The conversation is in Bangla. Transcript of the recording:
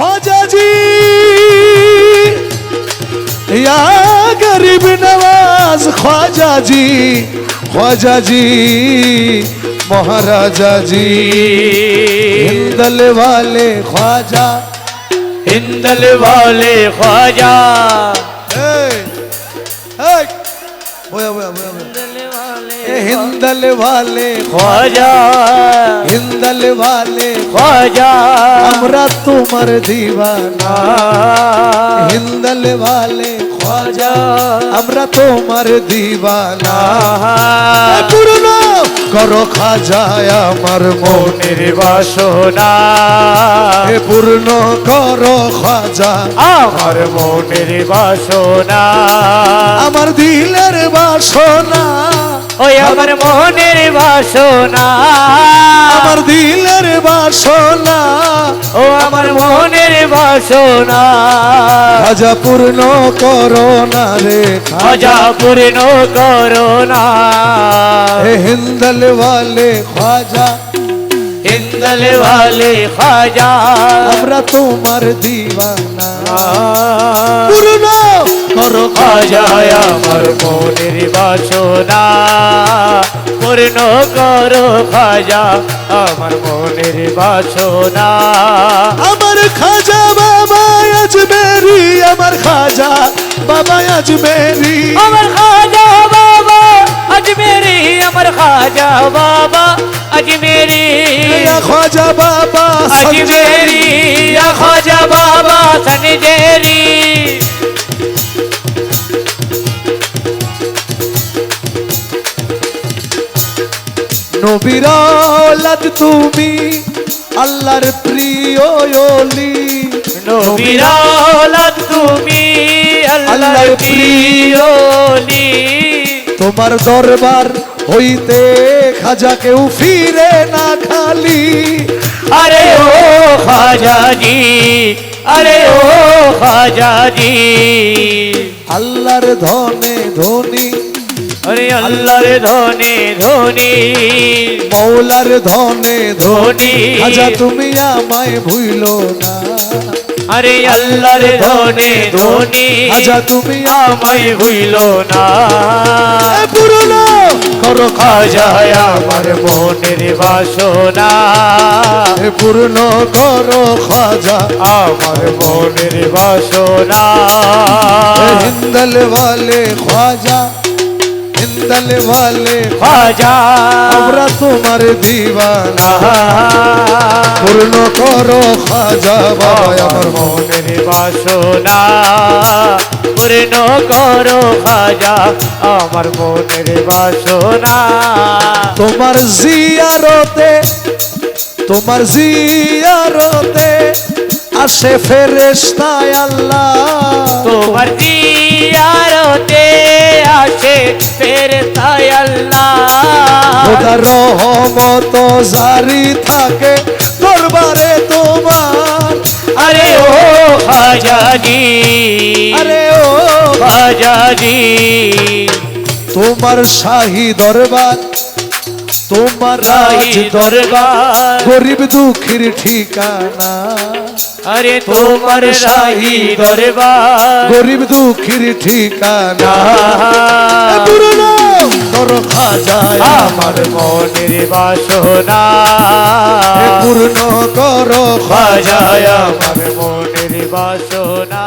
ख्वाजा जी या गरीब नवाज ख्वाजा जी महाराजा जी हिंदल वाले ख्वाजा हिंदल वाले ख्वाजा हिंदल वाले ख्वाजा हिंदल वाले ख्वाजा हमरा तुम्हार दीवाना हिंदल वाले ख्वाजा हमरा तुम्हार दीवाना पूर्ण करो खाजा আমার মনের বাসনা পূর্ণ করো খাজা আমার মনের বাসনা আমার দিলের বাসনা ওই আমার মনের বাসনা আমার দিলের বাসনা ও আমার মনের বাসনা খাজা পূর্ণ করো না রে খাজা পূর্ণ করো না হিন্দল वाले ख्वाजा हिंदल वाले ख्वाजा আমরা তোমার दीवाना পূর্ণ করো খাজা আমার মনের বাসনা পূর্ণ করো খাজা আমার মনের বাসনা আমার খাজা বাবা আজমেরি আমার খাজা বাবা আজমেরি আমার খাজা বাবা আজমেরি আমার খাজা বাবা আজমেরি ख्वाजा बाबा अजमेरी या ख्वाजा बाबा सनजेरी নবীর औलाद তুমি আল্লাহর প্রিয় ওলি নবীর औलाद তুমি আল্লাহর প্রিয় ওলি তোমার দরবার হইতে খাজা কেউ ফিরে না খালি अरे ओ ख्वाजा जी अरे ओ ख्वाजा जी আল্লাহর ধনে ধনী अरे अल्लाह रे धोनी धोनी মৌলার ধনে ধনী ধনী খাজা তুমি আমায় ভুইলো না अरे अल्लाह रे धोनी धोनी খাজা তুমি আমায় ভুইলো না পূর্ণ করো খাজা আমার মনের বাসনা পূর্ণ করো খাজা আমার মনের বাসনা হিন্দল वाले ख्वाजा हिंदल वाले খাজা আমরা তোমার दीवाना পূর্ণ করো খাজা বাবা আমার মনের বাসনা পূর্ণ করো খাজা আমার মনের বাসনা তোমার জিয়ারতে আসে ফেরেশতায় আল্লাহ তোমার জিয়ারতে আসে ফেরেশতায় আল্লাহ খোদার রহমত জারি থাকে দরবারে তোমার अरे ओ खाजा जी আরে ও खाजा जी তোমার শাহী দরবার তোমার রাজ राही दरबार গরিব দুঃখীর ঠিকানা अरे তোমার রাহি দরবার গরিব দুঃখীর ঠিকানা পূর্ণ করো খাজা আমার মনের বাসনা পূর্ণ করো খাজা খাজা আমার মনের বাসনা